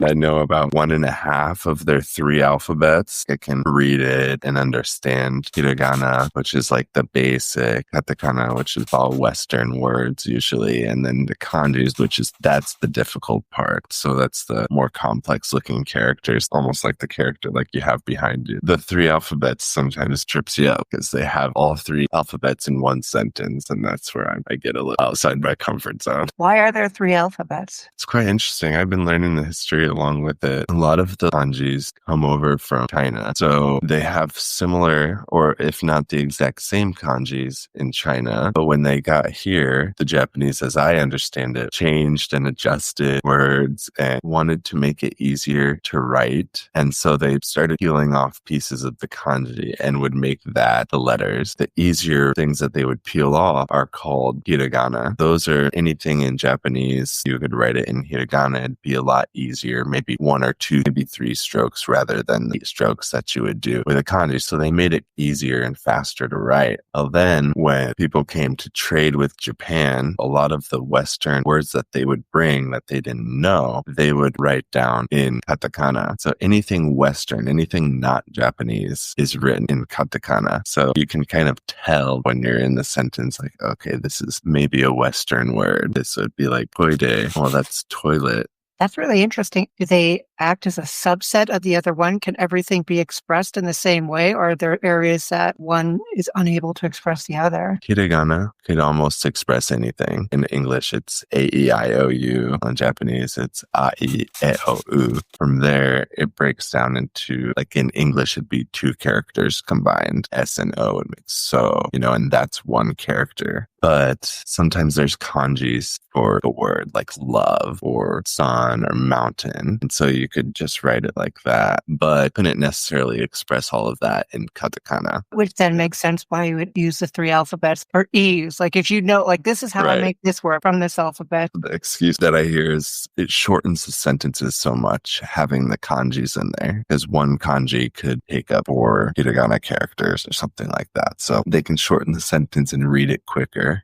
I know about one and a half of their three alphabets. I can read it and understand hiragana, which is like the basic, katakana, which is all Western words usually, and then the kanjis, that's the difficult part. So that's the more complex looking characters, almost like the character like you have behind you. The three alphabets sometimes trips you up because they have all three alphabets in one sentence, and that's where I get a little outside my comfort zone. Why are there three alphabets? It's quite interesting. I've been learning the history along with it. A lot of the kanjis come over from China. So they have similar, or if not the exact same kanjis in China. But when they got here, the Japanese, as I understand it, changed and adjusted words and wanted to make it easier to write. And so they started peeling off pieces of the kanji and would make that the letters. The easier things that they would peel off are called hiragana. Those are anything in Japanese. You could write it in hiragana. It'd be a lot easier, maybe one or two, maybe three strokes rather than the strokes that you would do with a kanji. So they made it easier and faster to write. Well, then when people came to trade with Japan, a lot of the Western words that they would bring that they didn't know, they would write down in katakana. So anything Western, anything not Japanese is written in katakana. So you can kind of tell when you're in the sentence, like, okay, this is maybe a Western word. This would be like toide. Well, that's toilet. That's really interesting. Do they act as a subset of the other one? Can everything be expressed in the same way, or are there areas that one is unable to express the other? Hiragana could almost express anything. In English, it's A-E-I-O-U. In Japanese, it's A-I-E-O-U. From there, it breaks down into, like in English, it'd be two characters combined. S and O would make so, and that's one character. But sometimes there's kanjis for the word, like love or sun or mountain. And so you could just write it like that, but couldn't necessarily express all of that in katakana. Which then makes sense why you would use the three alphabets or E's. Like if you know, like this is how I make this word from this alphabet. The excuse that I hear is it shortens the sentences so much having the kanjis in there, because one kanji could take up 4 hiragana characters or something like that. So they can shorten the sentence and read it quicker.